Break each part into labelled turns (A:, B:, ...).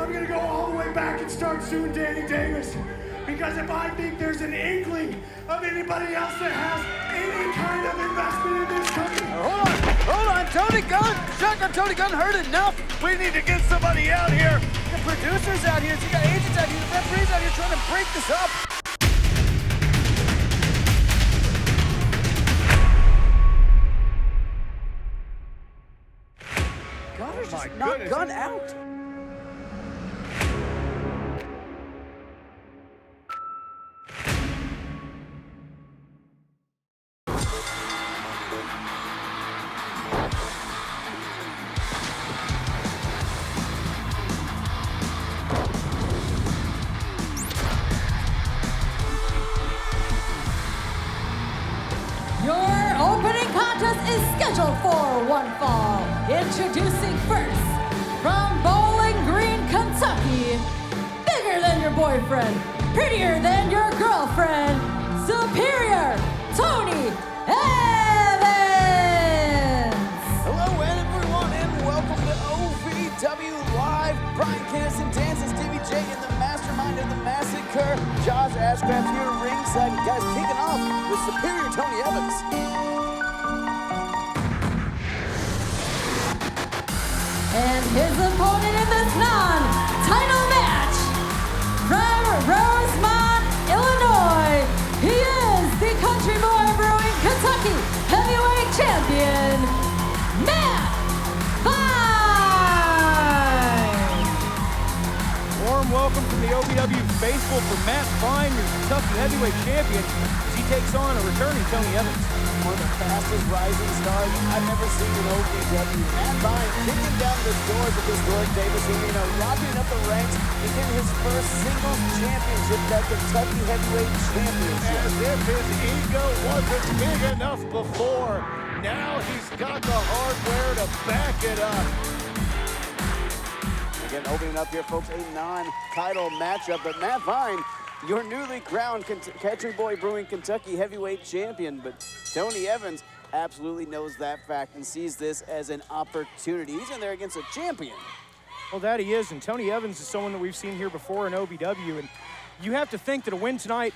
A: I'm gonna go all the way back and start suing Danny Davis. Because if I think there's an inkling of anybody else that has any kind of investment in this company.
B: Hold on, Tony Gunn! Shotgun Tony Gunn heard enough!
C: We need to get somebody out here!
B: The producers out here, you got agents out here, the referees out here trying to break this up! Gunner's just knocked Gunn out!
D: Scheduled for one fall. Introducing first, from Bowling Green, Kentucky, bigger than your boyfriend, prettier than your girlfriend, Superior Tony Evans!
B: Hello everyone and welcome to OVW Live. Brian Kinnison dances DBJ in the mastermind of the massacre. Josh Ashcraft here ringside. Guys, kicking off with Superior Tony Evans.
D: And his opponent in this non-title match, from Rosemont, Illinois, he is the Country Boy Brewing Kentucky Heavyweight Champion, Matt Vine.
E: Warm welcome from the OVW faithful for Matt Vine, your Kentucky Heavyweight Champion, as he takes on a returning Tony Evans.
B: One of the fastest rising stars I've ever seen in OVW. Matt Vine kicking down the doors of historic Davis Arena, rocking up the ranks to get his first singles championship, that Kentucky Heavyweight Championship.
C: As if his ego wasn't big enough before. Now he's got the hardware to back it up.
B: Again, opening up here, folks, a non-title matchup, but Matt Vine, your newly crowned Country Boy Brewing Kentucky Heavyweight Champion, but Tony Evans absolutely knows that fact and sees this as an opportunity. He's in there against a champion.
E: Well, that he is, and Tony Evans is someone that we've seen here before in OVW, and you have to think that a win tonight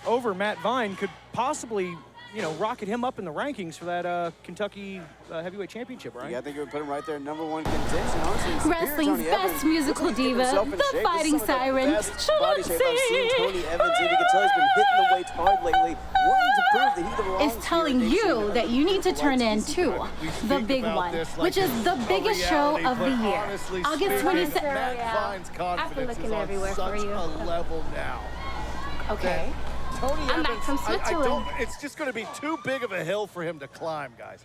E: over Matt Vine could possibly, you know, rocket him up in the rankings for that Kentucky Heavyweight Championship, right?
B: Yeah, I think it would put him right there, #1 contention. Honestly,
D: Wrestling's best musical diva, the fighting siren,
B: body shape I've seen Tony Evans in. You can tell he's been hitting the weights hard lately, wanting to prove that he belongs.
D: Is telling you that you need to turn in to the big one, which is the biggest show of the year. August 26th.
C: Matt Vine's confidence is on such a level now.
D: Okay.
C: Tony
D: I'm
C: Evans,
D: back from Switzerland.
C: it's just going to be too big of a hill for him to climb, guys.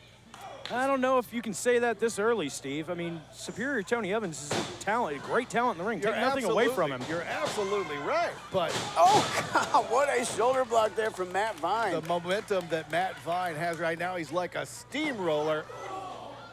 E: I don't know if you can say that this early, Steve. I mean, Superior Tony Evans is a great talent in the ring. Take nothing away from him.
C: You're absolutely right, but...
B: Oh, God, what a shoulder block there from Matt Vine.
C: The momentum that Matt Vine has right now, he's like a steamroller.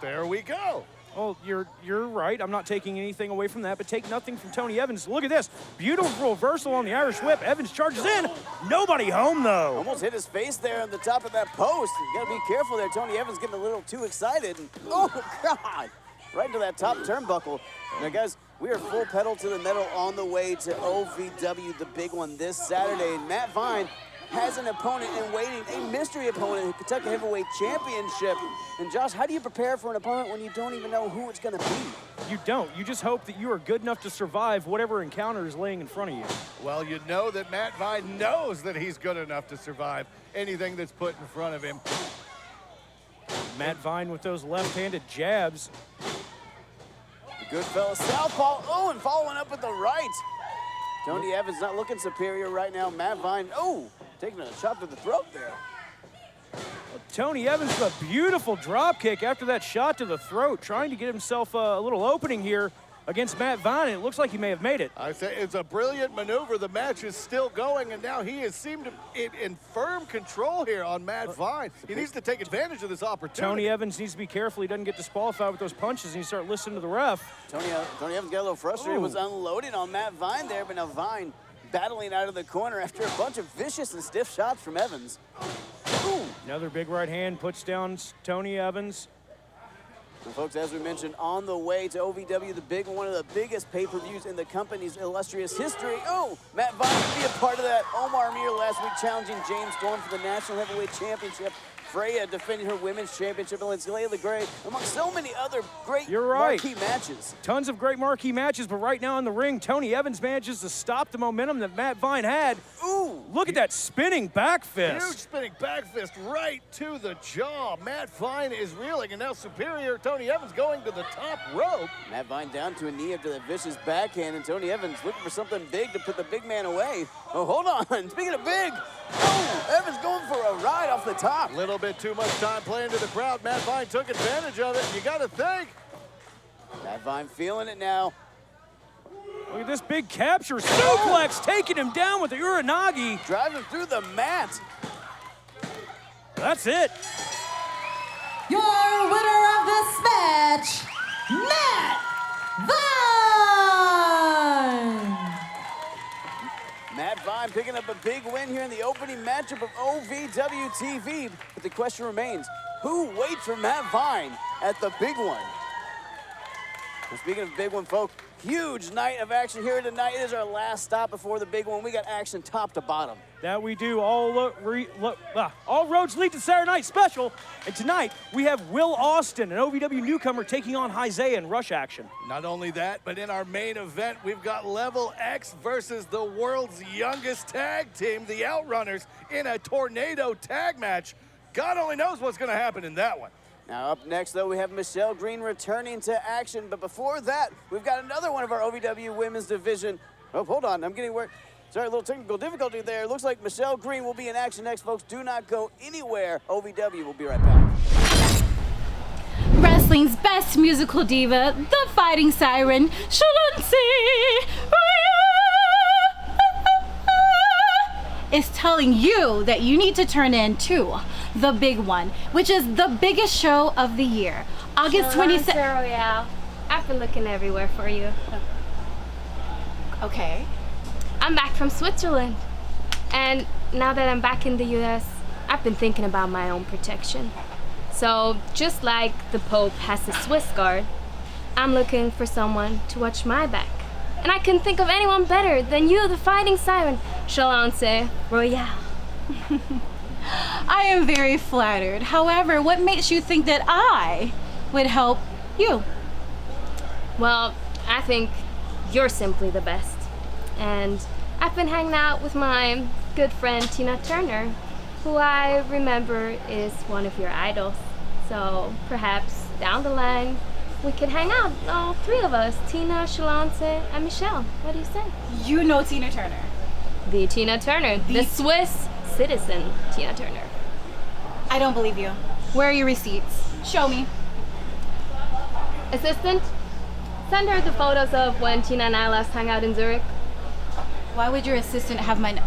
C: There we go.
E: Well, you're right. I'm not taking anything away from that, but take nothing from Tony Evans. Look at this. Beautiful reversal on the Irish whip. Evans charges in. Nobody home, though.
B: Almost hit his face there on the top of that post. You got to be careful there. Tony Evans getting a little too excited. And, oh, God. Right into that top turnbuckle. Now, guys, we are full pedal to the metal on the way to OVW, the big one this Saturday. And Matt Vine has an opponent in waiting, a mystery opponent in the Kentucky Heavyweight Championship. And Josh, how do you prepare for an opponent when you don't even know who it's gonna be?
E: You don't. You just hope that you are good enough to survive whatever encounter is laying in front of you.
C: Well, you know that Matt Vine knows that he's good enough to survive anything that's put in front of him.
E: Matt Vine with those left-handed jabs.
B: The Goodfella southpaw, oh, and following up with the right. Tony Evans not looking superior right now. Matt Vine, oh, taking a shot to the throat there.
E: Tony Evans with a beautiful drop kick after that shot to the throat, trying to get himself a little opening here against Matt Vine. It looks like he may have made it.
C: I say it's a brilliant maneuver. The match is still going, and now he has seemed to in firm control here on Matt Vine. He needs to take advantage of this opportunity.
E: Tony Evans needs to be careful he doesn't get disqualified with those punches and he start listening to the ref.
B: Tony Evans got a little frustrated, was unloading on Matt Vine there, but now Vine battling out of the corner after a bunch of vicious and stiff shots from Evans. Ooh.
E: Another big right hand puts down Tony Evans.
B: And folks, as we mentioned, on the way to OVW, the big one of the biggest pay-per-views in the company's illustrious history. Oh, Matt Vine will be a part of that. Omar Amir last week challenging James Storm for the National Heavyweight Championship. Freya defending her women's championship against Layla Gray, among so many other great marquee matches.
E: Tons of great marquee matches, but right now in the ring, Tony Evans manages to stop the momentum that Matt Vine had.
B: Ooh!
E: Look at that spinning back fist.
C: Huge spinning back fist right to the jaw. Matt Vine is reeling, and now superior Tony Evans going to the top rope.
B: Matt Vine down to a knee after that vicious backhand, and Tony Evans looking for something big to put the big man away. Oh, hold on. Speaking of big, oh, Evans going for a ride off the top.
C: Little bit too much time playing to the crowd. Matt Vine took advantage of it. You got to think.
B: Matt Vine feeling it now.
E: Look at this big capture. Suplex taking him down with the Uranagi.
B: Driving through the mat.
E: That's it.
D: Your winner of this match, Matt Vine!
B: Matt Vine picking up a big win here in the opening matchup of OVW TV. But the question remains, who waits for Matt Vine at the big one? Well, speaking of big one, folks, huge night of action here tonight. It is our last stop before the big one. We got action top to bottom.
E: That we do. All roads lead to Saturday Night Special. And tonight, we have Will Austin, an OVW newcomer, taking on Zaya in rush action.
C: Not only that, but in our main event, we've got Level X versus the world's youngest tag team, the OutRunners, in a tornado tag match. God only knows what's going to happen in that one.
B: Now up next, though, we have Michelle Green returning to action. But before that, we've got another one of our OVW women's division. Oh, hold on. I'm getting worried. Sorry, a little technical difficulty there. Looks like Michelle Green will be in action next, folks. Do not go anywhere. OVW will be right back.
F: Wrestling's best musical diva, the fighting siren, Shalonsi, is telling you that you need to turn in to the big one, which is the biggest show of the year. August 27th.
G: Royale. I've been looking everywhere for you.
F: Okay.
G: I'm back from Switzerland. And now that I'm back in the US, I've been thinking about my own protection. So just like the Pope has a Swiss guard, I'm looking for someone to watch my back. And I couldn't think of anyone better than you, the fighting siren, Shalonsi Royale.
F: I am very flattered. However, what makes you think that I would help you?
G: Well, I think you're simply the best. And I've been hanging out with my good friend Tina Turner, who I remember is one of your idols. So perhaps down the line, we could hang out, all three of us, Tina, Shalonsi, and Michelle. What do you say?
F: You know Tina Turner.
G: The Tina Turner, the Swiss citizen Tina Turner.
F: I don't believe you. Where are your receipts? Show me.
G: Assistant, send her the photos of when Tina and I last hung out in Zurich.
F: Why would your assistant have my...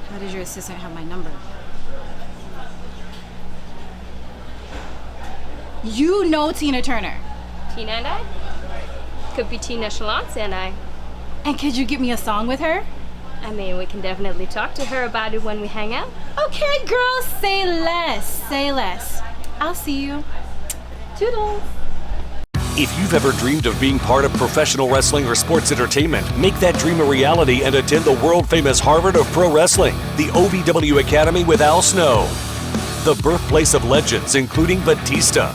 F: How does your assistant have my number? You know Tina Turner.
G: Tina and I? Could be Tina, Shalonsi, and I.
F: And could you get me a song with her?
G: I mean, we can definitely talk to her about it when we hang out.
F: Okay, girl, say less. Say less. I'll see you.
G: Toodles.
H: If you've ever dreamed of being part of professional wrestling or sports entertainment, make that dream a reality and attend the world-famous Harvard of Pro Wrestling, the OVW Academy with Al Snow. The birthplace of legends including Batista,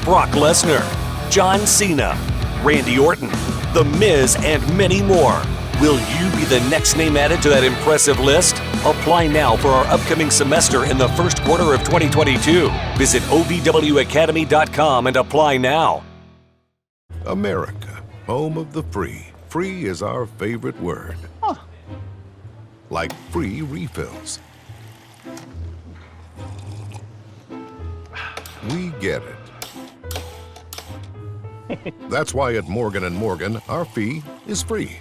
H: Brock Lesnar, John Cena, Randy Orton, The Miz, and many more. Will you be the next name added to that impressive list? Apply now for our upcoming semester in the first quarter of 2022. Visit OVWacademy.com and apply now.
I: America, home of the free. Free is our favorite word. Like free refills. We get it. That's why at Morgan & Morgan, our fee is free.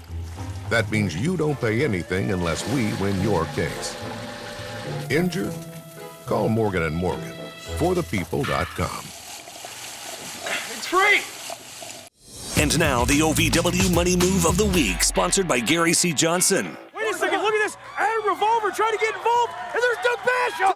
I: That means you don't pay anything unless we win your case. Injured? Call Morgan & Morgan. ForThePeople.com.
A: It's free!
H: And now, the OVW Money Move of the Week, sponsored by Gary C. Johnson.
E: Wait a second, look at this. Adam Revolver trying to get involved, and there's Doug Basham.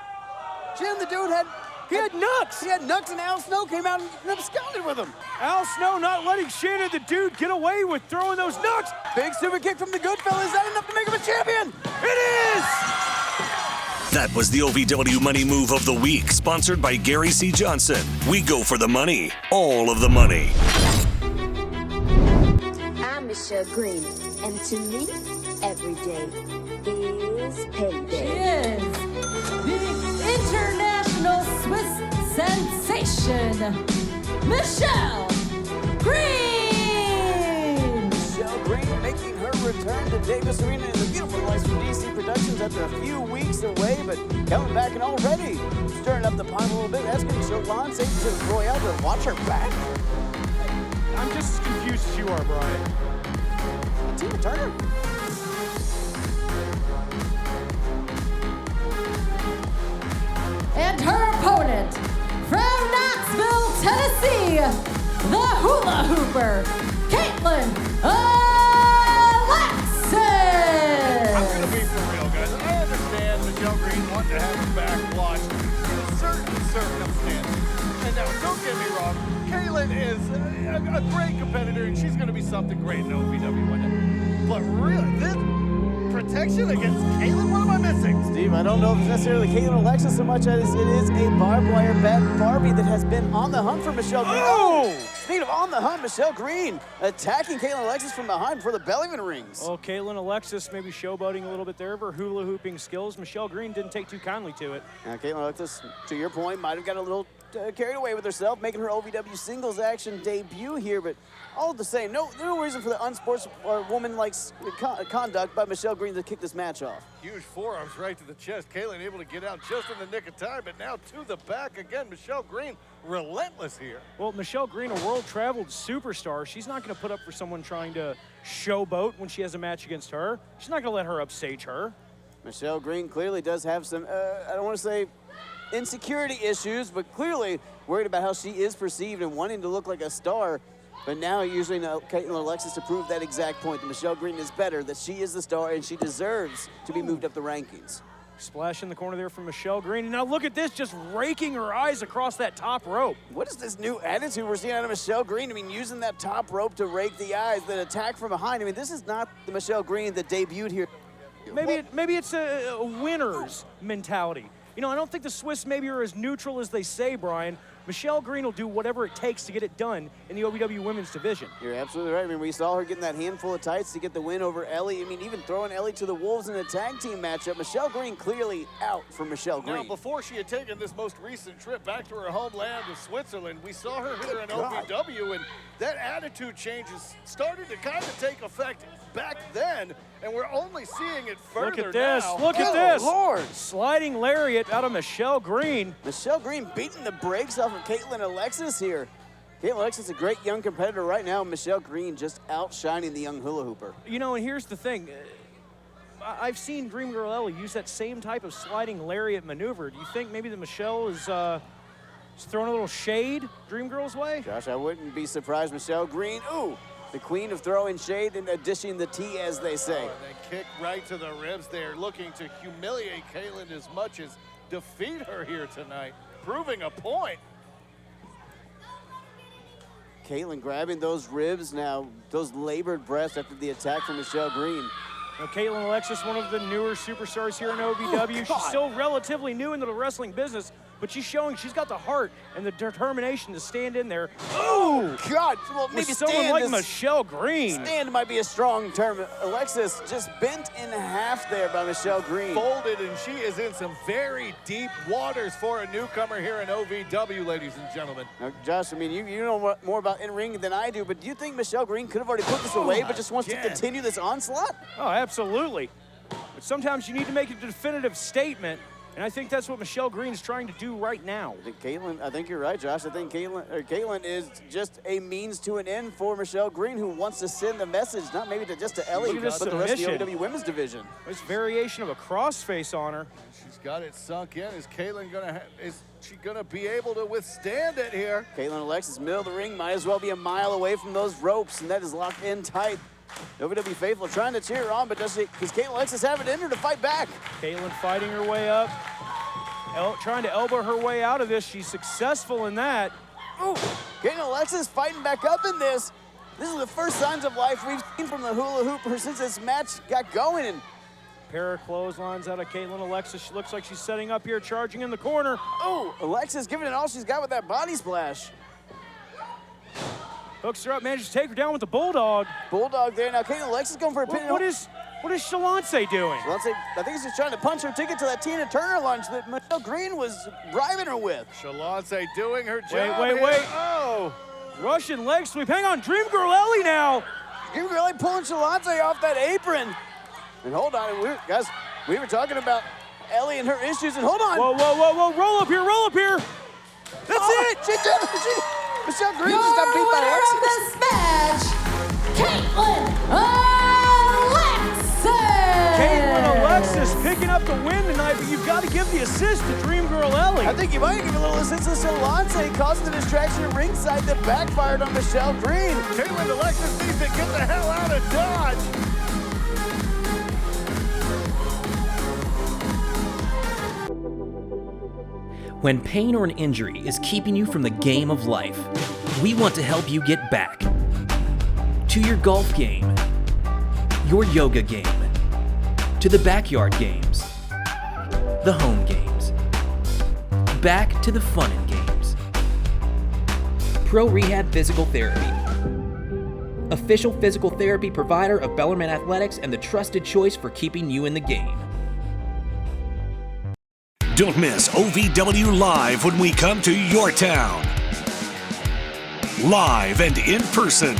B: Jim, the dude had
E: He had Nux.
B: He had Nux, and Al Snow came out and absconded with him.
E: Al Snow not letting Shannon the Dude get away with throwing those Nux.
B: Big super kick from the Goodfella. Is that enough to make him a champion?
E: It is!
H: That was the OVW Money Move of the Week, sponsored by Gary C. Johnson. We go for the money, all of the money.
J: I'm Michelle Green, and to me, every day is
D: She
J: payday.
D: is the international Swiss sensation, Michelle Green!
B: Michelle Green making her return to Davis Arena in the beautiful lights from DC Productions after a few weeks away, but coming back and already stirring up the pot a little bit. That's going to show Lon safe to Royale to watch her back.
E: I'm just as confused as you are, Brian.
B: Tina Turner.
D: And her opponent from Knoxville, Tennessee, the hula hooper, Caitlyn Alexis!
C: I'm going to be for real, guys. I understand Michelle Green wanting to have her back watched in certain circumstances. And now, don't get me wrong, Kaitland is a great competitor, and she's going to be something great in OVW one day. But really, this protection against Kaitland, what am I missing?
B: Steve, I don't know if it's necessarily Caitlyn Alexis so much as it is a barbed wire bat Barbie that has been on the hunt for Michelle Green.
E: Oh!
B: Speaking of on the hunt, Michelle Green attacking Caitlyn Alexis from behind before the bell even rings.
E: Well, Caitlyn Alexis maybe showboating a little bit there of her hula hooping skills. Michelle Green didn't take too kindly to it.
B: Now, Caitlyn Alexis, to your point, might have got a little carried away with herself, making her OVW singles action debut here, but all the same, no reason for the unsportswoman-like conduct by Michelle Green to kick this match off.
C: Huge forearms right to the chest. Kaitland able to get out just in the nick of time, but now to the back again. Michelle Green relentless here.
E: Well, Michelle Green, a world-traveled superstar, she's not going to put up for someone trying to showboat when she has a match against her. She's not going to let her upstage her.
B: Michelle Green clearly does have some, I don't want to say insecurity issues, but clearly worried about how she is perceived and wanting to look like a star. But now using Caitlyn Alexis to prove that exact point, that Michelle Green is better, that she is the star, and she deserves to be moved up the rankings.
E: Splash in the corner there from Michelle Green. And now look at this, just raking her eyes across that top rope.
B: What is this new attitude we're seeing out of Michelle Green? I mean, using that top rope to rake the eyes, that attack from behind. I mean, this is not the Michelle Green that debuted here.
E: Maybe it's a winner's mentality. You know, I don't think the Swiss maybe are as neutral as they say, Brian. Michelle Green will do whatever it takes to get it done in the OVW women's division.
B: You're absolutely right. I mean, we saw her getting that handful of tights to get the win over Ellie. I mean, even throwing Ellie to the Wolves in a tag team matchup. Michelle Green clearly out for Michelle Green.
C: Now, before she had taken this most recent trip back to her homeland of Switzerland, we saw her here in OVW, and that attitude change has started to kind of take effect back then, and we're only seeing it further
E: Look at this.
C: now.
E: Look at this.
B: Lord.
E: Sliding lariat out of Michelle Green.
B: Michelle Green beating the brakes off of Caitlyn Alexis here. Caitlyn Alexis is a great young competitor right now. Michelle Green just outshining the young hula hooper.
E: You know, and here's the thing. I've seen Dream Girl Ellie use that same type of sliding lariat maneuver. Do you think maybe that Michelle is throwing a little shade Dream Girl's way?
B: Josh, I wouldn't be surprised. Michelle Green, ooh, the queen of throwing shade and dishing the tea, as they say.
C: And they kick right to the ribs. They're looking to humiliate Kaitland as much as defeat her here tonight, proving a point.
B: Kaitland grabbing those ribs now, those labored breaths after the attack from Michelle Green.
E: Now, Caitlyn Alexis, one of the newer superstars here in OVW. She's still relatively new into the wrestling business, but she's showing she's got the heart and the determination to stand in there.
B: Oh, God. Well, maybe
E: with someone like Michelle Green.
B: Stand might be a strong term. Alexis just bent in half there by Michelle Green.
C: Folded, and she is in some very deep waters for a newcomer here in OVW, ladies and gentlemen.
B: Now, Josh, I mean, you know more about in-ring than I do, but do you think Michelle Green could have already put this away, but just wants to continue this onslaught?
E: Oh, absolutely. But sometimes you need to make a definitive statement, and I think that's what Michelle Green is trying to do right now.
B: I think you're right, Josh. I think Kaitland is just a means to an end for Michelle Green, who wants to send the message, not maybe just to Ellie, but the rest of the OVW women's division.
E: This variation of a crossface on her.
C: She's got it sunk in. Is Kaitland is she gonna be able to withstand it here?
B: Caitlyn Alexis, middle of the ring, might as well be a mile away from those ropes, and that is locked in tight. OVW faithful trying to cheer her on, but does Caitlyn Alexis have it in her to fight back?
E: Caitlyn fighting her way up. trying to elbow her way out of this. She's successful in that.
B: Ooh, Caitlyn Alexis fighting back up in this. This is the first signs of life we've seen from the hula hooper since this match got going. And
E: pair of clotheslines out of Caitlyn Alexis. She looks like she's setting up here, charging in the corner.
B: oh, Alexis giving it all she's got with that body splash.
E: Hooks her up, manages to take her down with the Bulldog.
B: Bulldog there. Now Caitlyn Alexis going for a pin.
E: What is Shalance doing?
B: Shalance, I think he's just trying to punch her ticket to that Tina Turner lunch that Michelle Green was bribing her with.
C: Shalance doing her job.
E: Wait.
C: Oh.
E: Russian leg sweep. Hang on, Dream Girl Ellie now.
B: Dream Girl Ellie pulling Shalance off that apron. And hold on, guys, we were talking about Ellie and her issues, and hold on.
E: Whoa, roll up here. That's it.
B: She did it. Michelle Green just got beat by Alexis.
D: This match, Caitlyn Alexis.
E: Caitlyn Alexis picking up the win tonight, but you've got to give the assist to Dream Girl Ellie.
B: I think you might give a little assist to Shalance, causing the distraction at ringside that backfired on Michelle Green.
C: Caitlyn Alexis needs to get the hell out of Dodge.
K: When pain or an injury is keeping you from the game of life, we want to help you get back to your golf game, your yoga game, to the backyard games, the home games, back to the fun and games. Pro Rehab Physical Therapy, official physical therapy provider of Bellarmine Athletics and the trusted choice for keeping you in the game.
H: Don't miss OVW Live when we come to your town. Live and in person.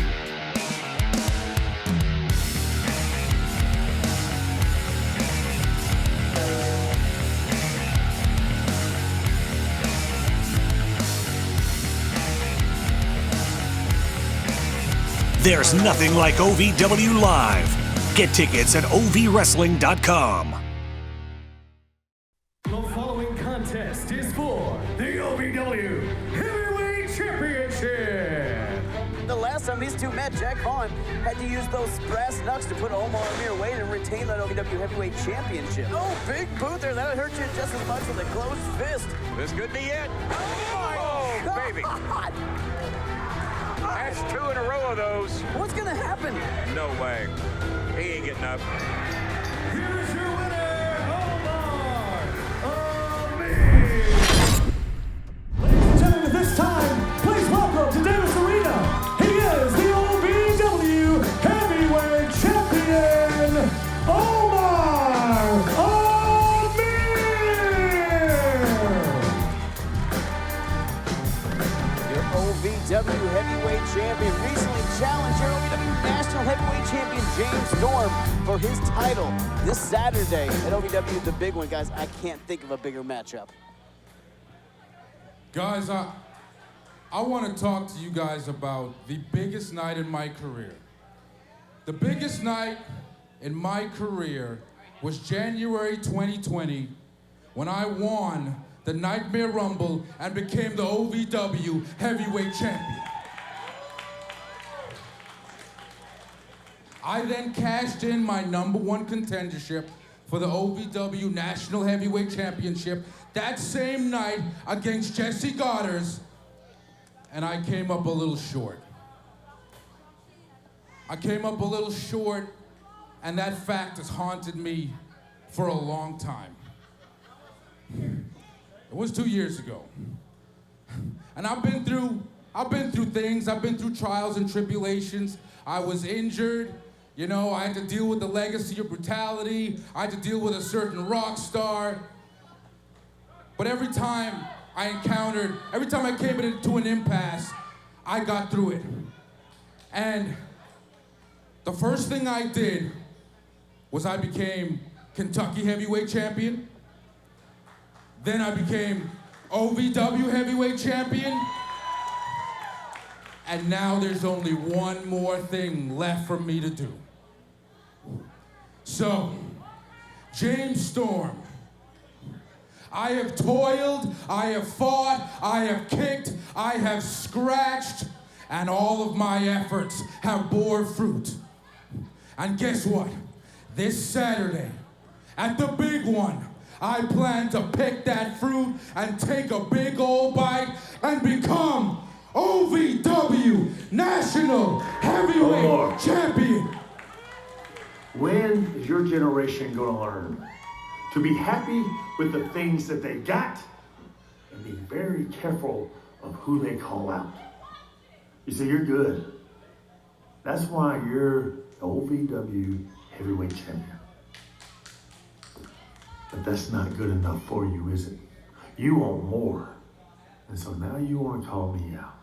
H: There's nothing like OVW Live. Get tickets at ovwrestling.com.
A: Contest is for the OVW Heavyweight Championship.
B: The last time these two met, Jack Vaughn had to use those brass knucks to put Omar Amir away and retain that OVW Heavyweight Championship. Oh, big boot there. That'll hurt you just as much with a closed fist.
L: This could be it.
B: Oh,
L: God. Baby. That's 2 in a row of those.
B: What's going to happen?
L: No way. He ain't getting up.
A: Here's your winner, Omar Amir. Ladies and gentlemen, at this time, please welcome to Davis Arena. He is the OVW Heavyweight Champion, Omar Amir.
B: Your OVW Heavyweight Champion recently challenged your OVW National Heavyweight Champion James Storm for his title this Saturday at OVW, the big one. Guys, I can't think of a bigger matchup.
M: Guys, I want to talk to you guys about the biggest night in my career. The biggest night in my career was January 2020 when I won the Nightmare Rumble and became the OVW Heavyweight Champion. I then cashed in my #1 contendership for the OVW National Heavyweight Championship that same night against Jesse Goddard, and I came up a little short. And that fact has haunted me for a long time. It was 2 years ago. And I've been through things, I've been through trials and tribulations. I was injured, you know, I had to deal with the legacy of brutality, I had to deal with a certain rock star. But every time I came into an impasse, I got through it. And the first thing I did was I became Kentucky Heavyweight Champion. Then I became OVW Heavyweight Champion. And now there's only one more thing left for me to do. So, James Storm, I have toiled, I have fought, I have kicked, I have scratched, and all of my efforts have bore fruit. And guess what? This Saturday, at the big one, I plan to pick that fruit and take a big old bite and become OVW National Heavyweight Champion.
A: When is your generation going to learn to be happy with the things that they got and be very careful of who they call out? You see, you're good. That's why you're the OVW Heavyweight Champion. But that's not good enough for you, is it? You want more. And so now you want to call me out.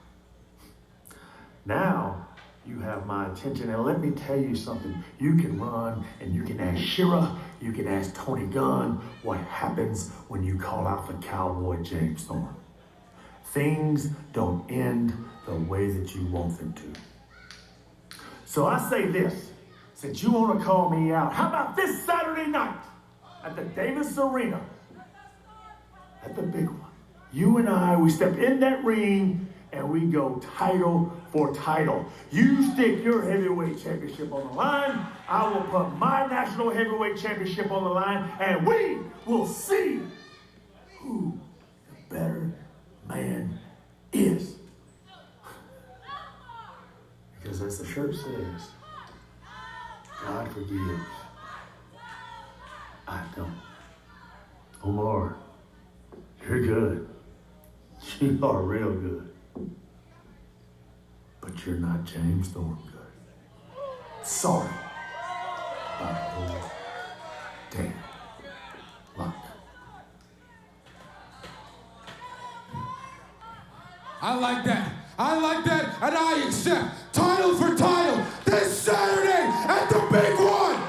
A: Now you have my attention, and let me tell you something. You can run and you can ask Shira, you can ask Tony Gunn what happens when you call out for Cowboy James Storm. Things don't end the way that you want them to. So I say this, since you want to call me out, how about this Saturday night at the Davis Arena, at the big one? You and I, we step in that ring and we go title for title. You stick your heavyweight championship on the line, I will put my national heavyweight championship on the line, and we will see who the better man is. Because as the shirt says, God forgives, I don't. Omar, you're good. You are real good. But you're not James Storm good. Sorry about your damn luck.
M: I like that. I like that, and I accept title for title this Saturday at the big one.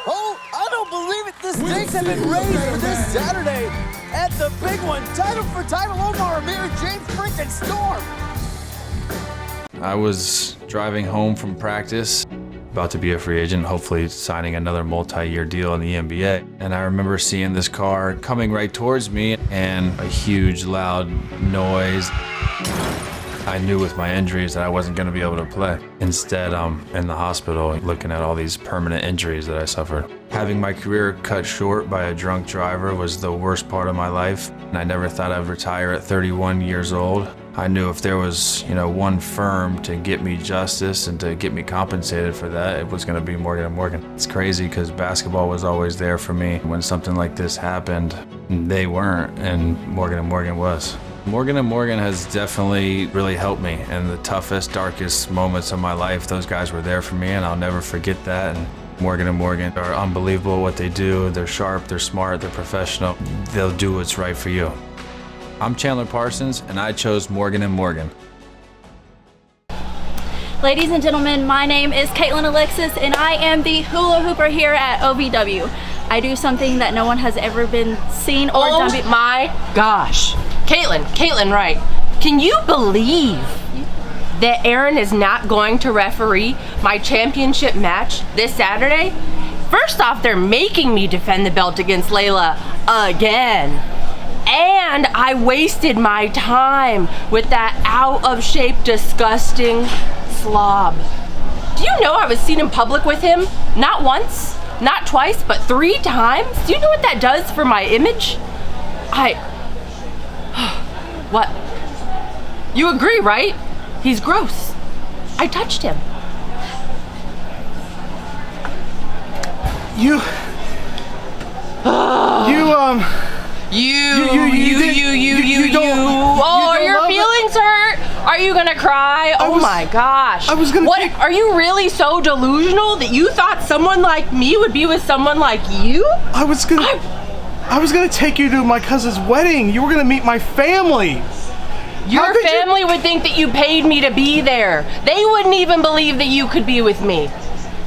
B: Oh, I don't believe it. The stakes have been raised for this Saturday at the big one. Title for title, Omar, Amir, James freaking Storm.
N: I was driving home from practice, about to be a free agent, hopefully signing another multi-year deal in the NBA. And I remember seeing this car coming right towards me and a huge loud noise. I knew with my injuries that I wasn't going to be able to play. Instead, I'm in the hospital looking at all these permanent injuries that I suffered. Having my career cut short by a drunk driver was the worst part of my life. And I never thought I'd retire at 31 years old. I knew if there was, one firm to get me justice and to get me compensated for that, it was going to be Morgan & Morgan. It's crazy because basketball was always there for me. When something like this happened, they weren't, and Morgan & Morgan was. Morgan & Morgan has definitely really helped me in the toughest, darkest moments of my life. Those guys were there for me, and I'll never forget that. And Morgan & Morgan are unbelievable what they do. They're sharp, they're smart, they're professional. They'll do what's right for you. I'm Chandler Parsons, and I chose Morgan & Morgan.
F: Ladies and gentlemen, my name is Caitlyn Alexis, and I am the hula hooper here at OVW. I do something that no one has ever been seen or done before.
O: Oh my gosh. Caitlyn, right. Can you believe that Aaron is not going to referee my championship match this Saturday? First off, they're making me defend the belt against Layla again. And I wasted my time with that out-of-shape, disgusting slob. Do you know I was seen in public with him? Not once, not twice, but 3 times? Do you know what that does for my image? What? You agree, right? He's gross. I touched him.
P: You
O: Oh, your feelings hurt? Are you gonna cry? Oh my gosh. Are you really so delusional that you thought someone like me would be with someone like you?
P: I was gonna take you to my cousin's wedding. You were gonna meet my family.
O: Your family would think that you paid me to be there. They wouldn't even believe that you could be with me.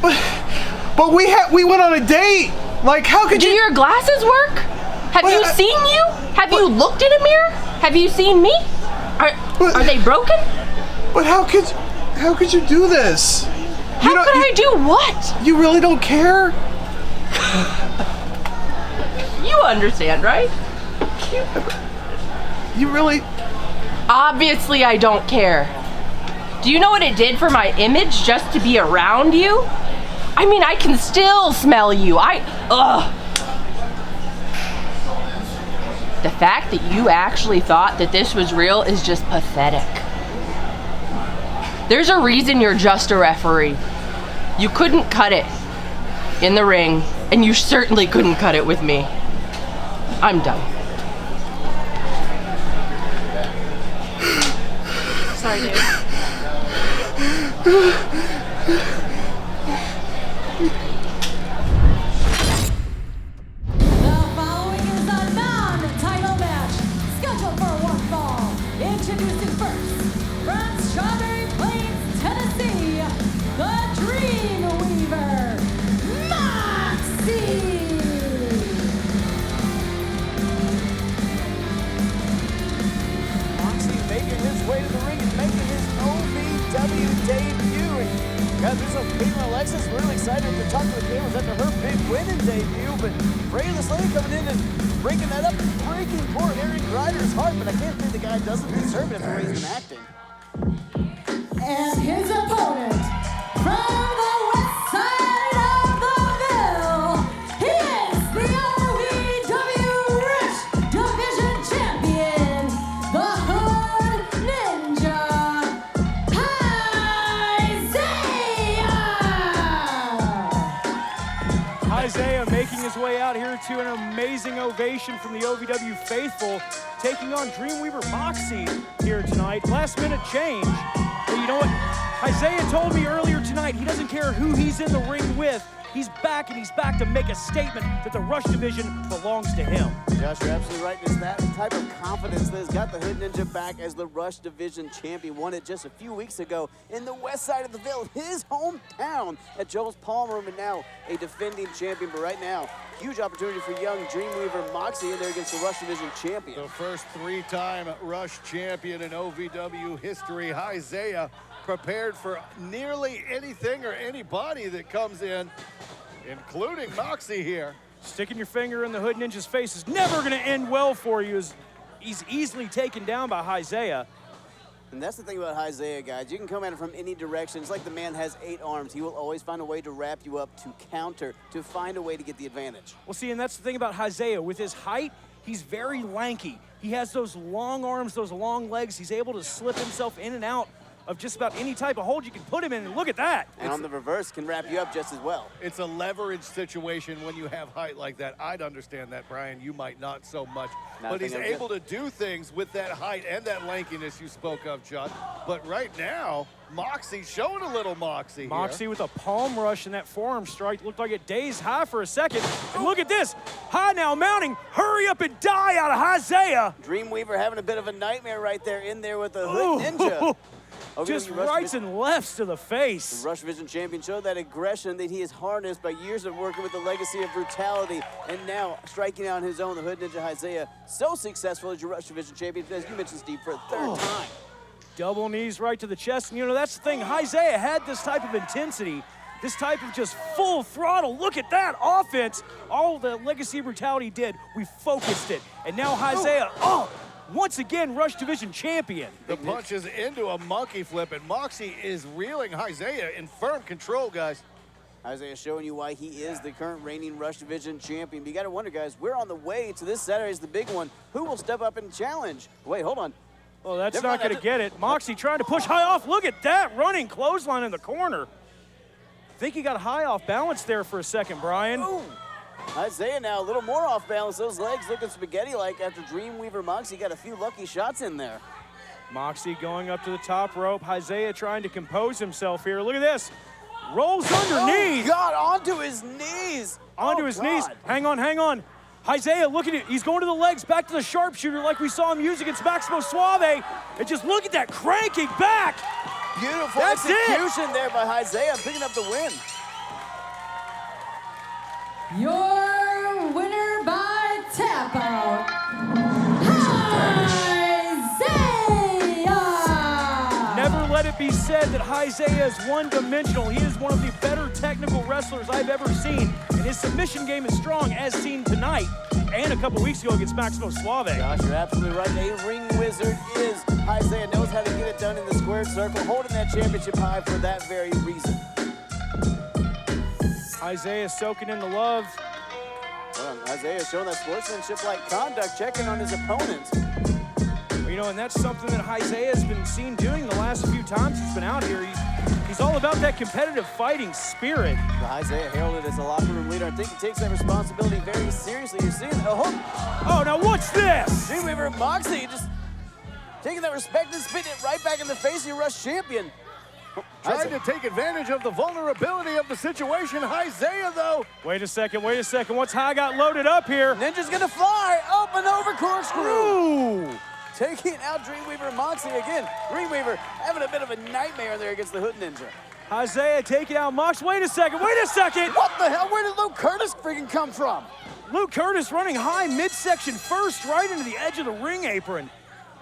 P: But we went on a date. Like, how could you?
O: Do your glasses work? Have you seen you? Have you looked in a mirror? Have you seen me? Are they broken?
P: But how could you do this?
O: How could I do what?
P: You really don't care?
O: You understand, right?
P: You really?
O: Obviously I don't care. Do you know what it did for my image just to be around you? I mean, I can still smell you. The fact that you actually thought that this was real is just pathetic. There's a reason you're just a referee. You couldn't cut it in the ring, and you certainly couldn't cut it with me. I'm done.
F: Sorry, dude.
D: The following is a non-title match scheduled for one fall. Introducing first, from Strawberry Plains, Tennessee, the Dreamweaver, Moxie.
B: Moxie making his way to the ring and making his OVW debut. And guys, there's some Caitlyn Alexis really excited to talk to the cameras after her big winning debut. But Freya the Slave coming in and breaking that up, breaking poor Aaron Grider's heart. But I can't think the guy doesn't deserve it after the way he's been acting.
D: And his opponent, from the west side of the bill, he is the OVW Rush Division Champion, the Hood Ninja,
E: Isaiah making his way out here to an amazing ovation from the OVW faithful, taking on Dreamweaver Moxie here tonight. Last minute change. But you know what? Isaiah told me earlier tonight he doesn't care who he's in the ring with. He's back, and he's back to make a statement that the Rush Division belongs to him.
B: Josh, you're absolutely right. It's that type of confidence that has got the Hood Ninja back as the Rush Division champion. Won it just a few weeks ago in the west side of the Ville, his hometown at Joel's Palm Room, and now a defending champion. But right now, huge opportunity for young Dreamweaver Moxie in there against the Rush Division champion.
C: The first three-time Rush champion in OVW history, Zaya, prepared for nearly anything or anybody that comes in, including Moxie here.
E: Sticking your finger in the Hood Ninja's face is never going to end well for you, as he's easily taken down by Isaiah.
B: And that's the thing about Isaiah, guys. You can come at him from any direction. It's like the man has 8 arms. He will always find a way to wrap you up, to counter, to find a way to get the advantage.
E: Well, see, and that's the thing about Isaiah. With his height, he's very lanky. He has those long arms, those long legs. He's able to slip himself in and out of just about any type of hold you can put him in, and look at that.
B: And on the reverse, can wrap you up just as well.
C: It's a leverage situation when you have height like that. I'd understand that, Brian. You might not so much. But he's able to do things with that height and that lankiness you spoke of, Judd. But right now, Moxie's showing a little Moxie
E: Moxie
C: here.
E: with a palm rush and that forearm strike. Looked like it dazed High for a second. And look at this. High now mounting. Hurry up and die out of Isaiah.
B: Dreamweaver having a bit of a nightmare right there in there with the Hood Ninja.
E: Just rights and lefts to the face.
B: The Rush Division champion showed that aggression that he has harnessed by years of working with the legacy of brutality, and now striking out on his own, the Hood Ninja Isaiah, so successful as your Rush Division champion, as you mentioned, Steve, for a third time.
E: Double knees right to the chest. And, you know, that's the thing. Isaiah had this type of intensity, this type of just full throttle. Look at that offense. All the legacy of brutality did, we focused it. And now Isaiah, once again, Rush Division champion.
C: The punch is into a monkey flip, and Moxie is reeling Isaiah in firm control, guys.
B: Isaiah showing you why he is the current reigning Rush Division champion. But you got to wonder, guys, we're on the way to this Saturday's the big one. Who will step up and challenge? Wait, hold on.
E: Well, that's not going to get it. Moxie trying to push High off. Look at that running clothesline in the corner. I think he got High off balance there for a second, Brian.
B: Ooh. Isaiah now a little more off balance. Those legs looking spaghetti-like after Dreamweaver Moxie got a few lucky shots in there.
E: Moxie going up to the top rope. Isaiah trying to compose himself here. Look at this. Rolls underneath.
B: Oh, God, onto his knees.
E: Onto his knees. Hang on, hang on. Isaiah, look at it. He's going to the legs, back to the sharpshooter like we saw him use against Maximo Suave. And just look at that cranking back.
B: Beautiful
E: That's
B: execution there by Isaiah, picking up the win.
D: Your winner by tap out, Isaiah!
E: Never let it be said that Isaiah is one-dimensional. He is one of the better technical wrestlers I've ever seen, and his submission game is strong, as seen tonight and a couple weeks ago against Maximo Suave.
B: Gosh, you're absolutely right. A ring wizard is Isaiah. Knows how to get it done in the squared circle, holding that championship high for that very reason.
E: Isaiah soaking in the love.
B: Well, Isaiah showing that sportsmanship-like conduct, checking on his opponent.
E: Well, you know, and that's something that Isaiah's been seen doing the last few times he's been out here. He's all about that competitive fighting spirit.
B: Isaiah heralded as a locker room leader. I think he takes that responsibility very seriously. You're seeing,
E: oh, now what's this?
B: Dreamweaver and Moxie just taking that respect and spitting it right back in the face of your Rush champion.
C: Trying to take advantage of the vulnerability of the situation. Isaiah, though.
E: Wait a second. Once High got loaded up here.
B: Ninja's gonna fly up and over corkscrew.
E: Ooh.
B: Taking out Dreamweaver and Moxie again. Dreamweaver having a bit of a nightmare there against the Hood Ninja.
E: Isaiah taking out Mox. Wait a second.
B: What the hell? Where did Luke Curtis freaking come from?
E: Luke Curtis running high midsection first right into the edge of the ring apron.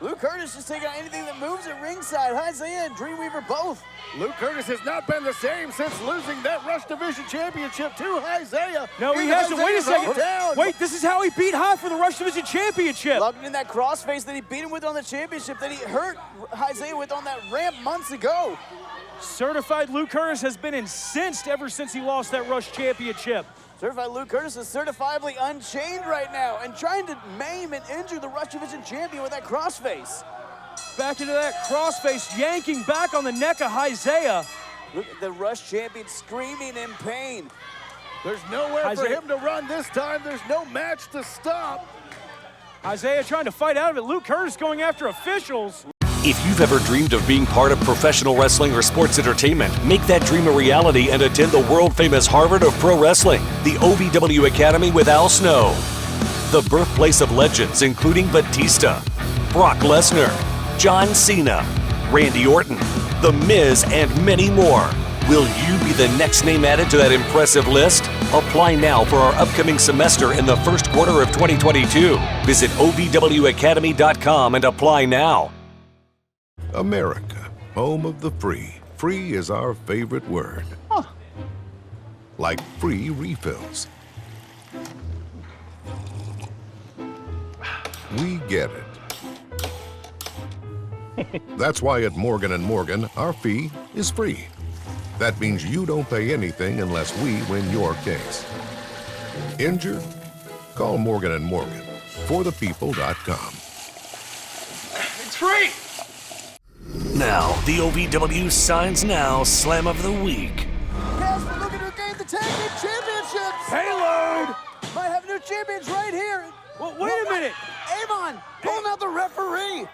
B: Luke Curtis just taking out anything that moves at ringside. Isaiah and Dreamweaver both.
C: Luke Curtis has not been the same since losing that Rush Division Championship to Isaiah.
E: No, he hasn't. Wait a second. Wait, this is how he beat High for the Rush Division Championship.
B: Locked in that crossface that he beat him with on the championship that he hurt Isaiah with on that ramp months ago.
E: Certified Luke Curtis has been incensed ever since he lost that Rush Championship.
B: Certified Luke Curtis is certifiably unchained right now and trying to maim and injure the Rush Division champion with that crossface.
E: Back into that crossface, yanking back on the neck of Isaiah.
B: Look at the Rush champion screaming in pain.
C: There's nowhere for him to run this time. There's no match to stop.
E: Isaiah trying to fight out of it. Luke Curtis going after officials.
H: If you've ever dreamed of being part of professional wrestling or sports entertainment, make that dream a reality and attend the world-famous Harvard of Pro Wrestling, the OVW Academy with Al Snow. The birthplace of legends including Batista, Brock Lesnar, John Cena, Randy Orton, The Miz, and many more. Will you be the next name added to that impressive list? Apply now for our upcoming semester in the first quarter of 2022. Visit OVWacademy.com and apply now.
I: America, home of the free. Free is our favorite word. Like free refills. We get it. That's why at Morgan & Morgan, our fee is free. That means you don't pay anything unless we win your case. Injured? Call Morgan & Morgan. ForThePeople.com.
E: It's free!
H: Now, the OVW Signs Now Slam of the Week.
B: Guys, we're looking to gain the tag team championships.
C: Payload!
B: Might have new champions right here.
E: Well, wait a minute.
B: Amon, pulling out the referee.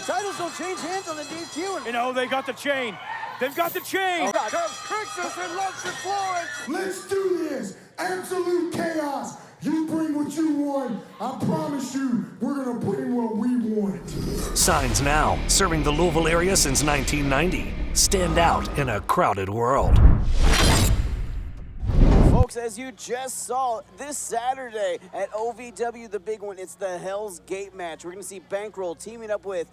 B: Titles don't change hands on the DQ.
E: You know, they got the chain. They've got the chain.
C: Comes Princess and Luxury Floyd.
A: Let's do this. Absolute chaos. You bring what you want. I promise you, we're going to bring what we want.
H: Signs Now, serving the Louisville area since 1990. Stand out in a crowded world.
B: Folks, as you just saw, this Saturday at OVW, the big one, it's the Hell's Gate match. We're going to see Bankroll teaming up with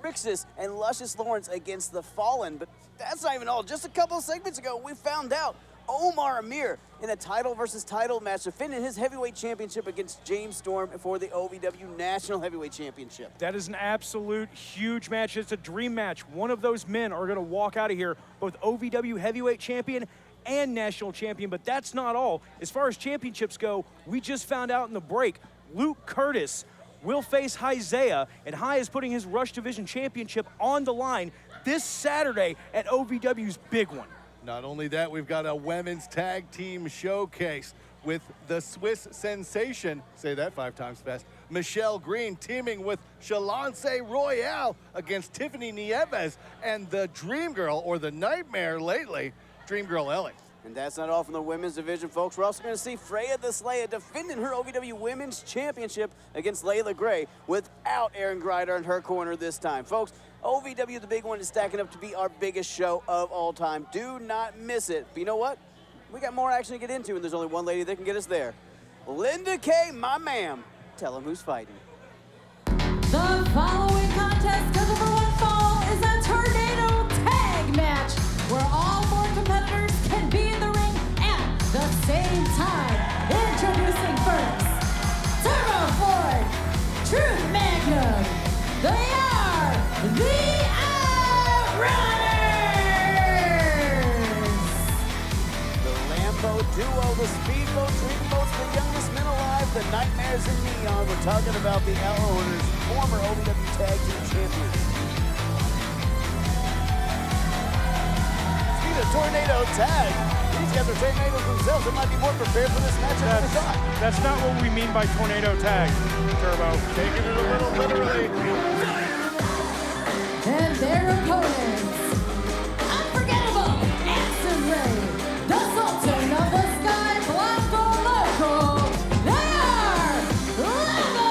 B: Rixus and Luscious Lawrence against the Fallen. But that's not even all. Just a couple of segments ago, we found out Omar Amir in a title versus title match, defending his heavyweight championship against James Storm for the OVW National Heavyweight Championship.
E: That is an absolute huge match. It's a dream match. One of those men are going to walk out of here, both OVW Heavyweight Champion and National Champion, but that's not all. As far as championships go, we just found out in the break, Luke Curtis will face Isaiah, and High is putting his Rush Division Championship on the line this Saturday at OVW's big one.
C: Not only that, we've got a women's tag team showcase with the Swiss sensation, say that 5 times fast, Michelle Green teaming with Shalance Royale against Tiffany Nieves and the Dream Girl, or the Nightmare lately, Dream Girl Ellie.
B: And that's not all from the women's division, folks. We're also going to see Freya the Slayer defending her OVW Women's Championship against Layla Gray without Aaron Grider in her corner this time. Folks, OVW, the big one, is stacking up to be our biggest show of all time. Do not miss it. But you know what? We got more action to get into, and there's only one lady that can get us there. Linda Kay, my ma'am. Tell him who's fighting.
D: The following contest, scheduled for one fall, is a tornado tag match where all 4 competitors can be in the ring at the same time. Introducing first, Turbo Floyd, Truth Magnum. They are the OutRunners!
B: The Lambo duo, the Speedboat, Dreamboats, the youngest men Nightmares in Neon. We're talking about the OutRunners, former OVW Tag Team Champions. Speaking of tornado tag, these guys are tornadoes themselves. They might be more prepared for this match than we thought.
E: That's not what we mean by tornado tag, Turbo.
C: Taking it a little literally.
D: And their opponents, unforgettable, Axton Ray, the Sultan of the Sky, Blanco Loco. They are Level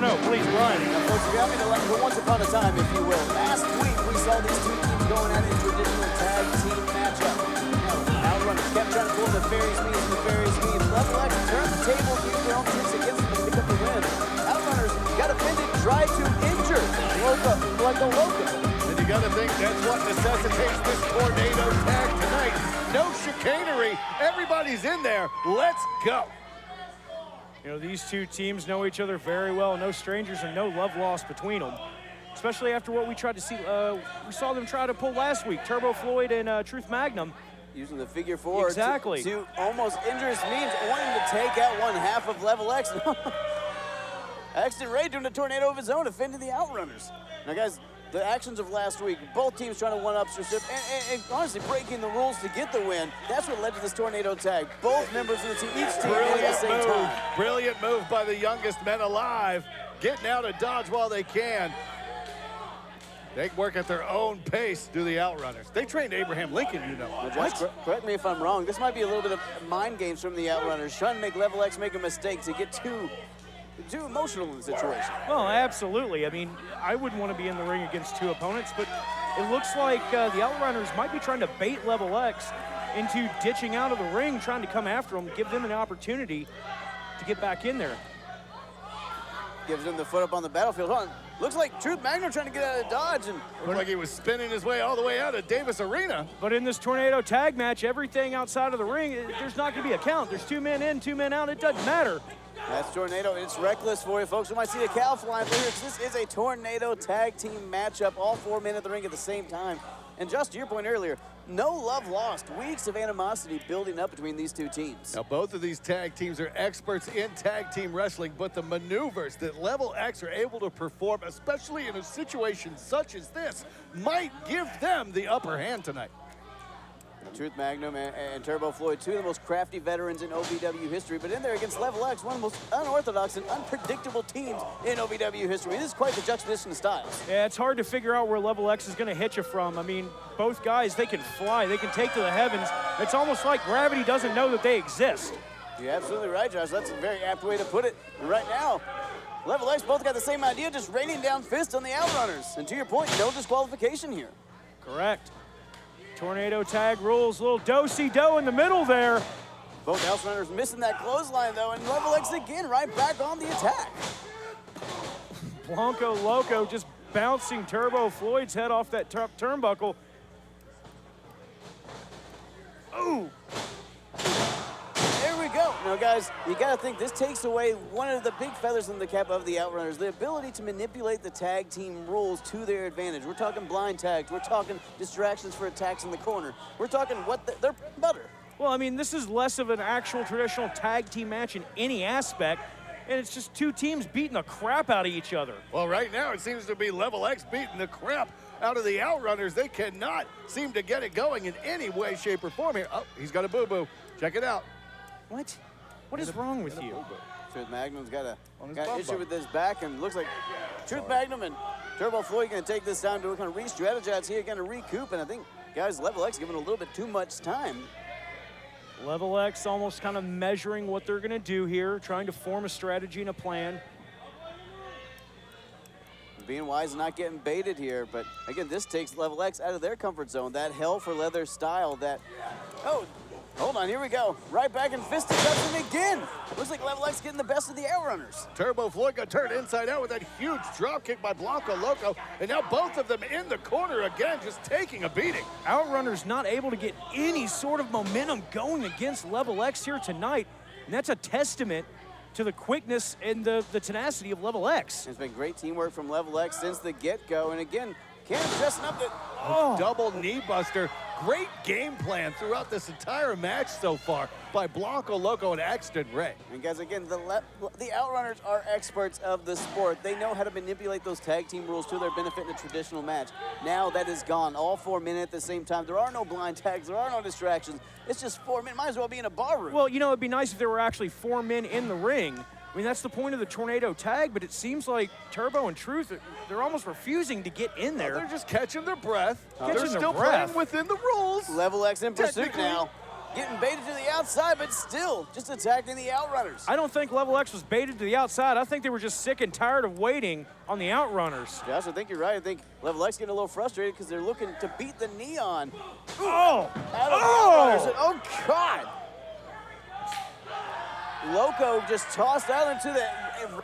E: No, please, Brian.
B: Now, folks, if you have me to once upon a time, if you will. Last week, we saw these two teams going at it in traditional tag team matchup. OutRunners kept trying to pull the nefarious means. Level X turned the table, used their own tricks against them to pick up the win. OutRunners got offended, tried to injure Loco.
C: And you gotta think that's what necessitates this tornado tag tonight. No chicanery. Everybody's in there. Let's go.
E: You know, these two teams know each other very well. No strangers and no love lost between them. Especially after what we tried to see, we saw them try to pull last week. Turbo Floyd and Truth Magnum.
B: Using the figure four
E: exactly.
B: to almost injurious means, wanting to take out one half of Level X. Axton Ray doing a tornado of his own, offending the OutRunners. Now, guys, the actions of last week, both teams trying to one-up and honestly breaking the rules to get the win. That's what led to this tornado tag. Both members of the team, each team at the same time.
C: Brilliant move by the youngest men alive. Getting out of dodge while they can. They work at their own pace, do the OutRunners. They trained Abraham Lincoln, you know.
B: Now, Josh, correct me if I'm wrong. This might be a little bit of mind games from the OutRunners, trying to make Level X make a mistake to get too emotional in the situation.
E: Well, absolutely. I mean, I wouldn't want to be in the ring against two opponents, but it looks like the OutRunners might be trying to bait Level X into ditching out of the ring, trying to come after them, give them an opportunity to get back in there.
B: Gives him the foot up on the battlefield. Hold on. Looks like Truth Magnum trying to get out of dodge. And
C: looked like he was spinning his way all the way out of Davis Arena.
E: But in this tornado tag match, everything outside of the ring, there's not going to be a count. There's 2 men in, 2 men out. It doesn't matter.
B: That's tornado. It's reckless for you folks. We might see a cow flying through here. This is a tornado tag team matchup. All 4 men at the ring at the same time. And just to your point earlier, no love lost. Weeks of animosity building up between these two teams.
C: Now, both of these tag teams are experts in tag team wrestling, but the maneuvers that Level X are able to perform, especially in a situation such as this, might give them the upper hand tonight.
B: Truth Magnum and Turbo Floyd, 2 of the most crafty veterans in OVW history, but in there against Level X, one of the most unorthodox and unpredictable teams in OVW history. This is quite the juxtaposition of styles.
E: Yeah, it's hard to figure out where Level X is going to hit you from. I mean, both guys, they can fly. They can take to the heavens. It's almost like gravity doesn't know that they exist.
B: You're absolutely right, Josh. That's a very apt way to put it. And right now, Level X both got the same idea, just raining down fists on the OutRunners. And to your point, no disqualification here.
E: Correct. Tornado tag rules, little do-si-do in the middle there.
B: Both OutRunners missing that clothesline though, and Level X again right back on the attack.
E: Blanco Loco just bouncing Turbo Floyd's head off that turnbuckle. Ooh.
B: There we go. Now, guys, you got to think this takes away one of the big feathers in the cap of the OutRunners, the ability to manipulate the tag team rules to their advantage. We're talking blind tags. We're talking distractions for attacks in the corner. We're talking they're butter.
E: Well, I mean, this is less of an actual traditional tag team match in any aspect, and it's just 2 teams beating the crap out of each other.
C: Well, right now it seems to be Level X beating the crap out of the OutRunners. They cannot seem to get it going in any way, shape, or form here. Oh, he's got a boo-boo. Check it out.
B: What?
E: What is wrong with you?
B: Truth Magnum's got an issue with his back, and looks like Truth Magnum and Turbo Floyd going to take this time to kind of re-strategize here, going to recoup, and I think, guys, Level X giving a little bit too much time.
E: Level X almost kind of measuring what they're going to do here, trying to form a strategy and a plan.
B: Being wise and not getting baited here, but again, this takes Level X out of their comfort zone. That hell for leather style that, oh, hold on, here we go. Right back and fisted Justin again. Looks like Level X getting the best of the OutRunners.
C: Turbo Floyd got turned inside out with that huge drop kick by Blanco Loco, and now both of them in the corner again, just taking a beating.
E: OutRunners not able to get any sort of momentum going against Level X here tonight, and that's a testament to the quickness and the tenacity of Level X.
B: It's been great teamwork from Level X since the get-go, and again, Can't dressing up the...
C: Double knee buster. Great game plan throughout this entire match so far by Blanco, Loco, and Axton Ray.
B: And guys, again, the OutRunners are experts of the sport. They know how to manipulate those tag team rules to their benefit in a traditional match. Now that is gone. All 4 men at the same time. There are no blind tags. There are no distractions. It's just 4 men. Might as well be in a bar room.
E: Well, you know, it'd be nice if there were actually 4 men in the ring. I mean, that's the point of the tornado tag, but it seems like Turbo and Truth, they're almost refusing to get in there.
C: They're just catching their breath.
E: Catching
C: They're still playing within the rules.
B: Level X in pursuit now. Getting baited to the outside, but still just attacking the OutRunners.
E: I don't think Level X was baited to the outside. I think they were just sick and tired of waiting on the OutRunners.
B: Josh, I think you're right. I think Level X getting a little frustrated because they're looking to beat the Neon.
E: Oh!
B: Out of the OutRunners. Oh, God! Loco just tossed out into the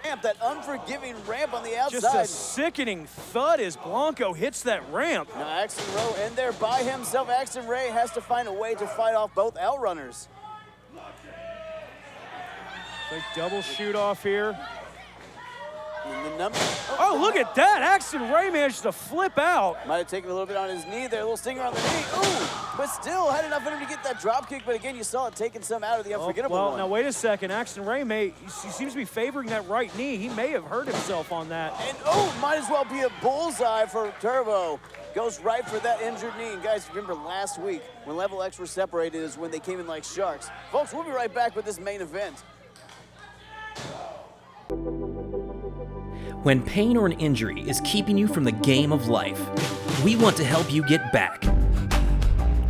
B: ramp, that unforgiving ramp on the outside.
E: Just a sickening thud as Blanco hits that ramp.
B: Now Axton Ray in there by himself. Axton Ray has to find a way to fight off both OutRunners.
E: Big double shoot off here.
B: Oh,
E: look at that. Axton Ray managed to flip out.
B: Might have taken a little bit on his knee there. A little stinger on the knee. Ooh, but still had enough in him to get that drop kick. But again, you saw it taking some out of the unforgettable
E: well,
B: one.
E: now wait a second. Axton Ray he seems to be favoring that right knee. He may have hurt himself on that.
B: And might as well be a bullseye for Turbo. Goes right for that injured knee. And guys, remember last week when Level X were separated is when they came in like sharks. Folks, we'll be right back with this main event.
K: When pain or an injury is keeping you from the game of life, we want to help you get back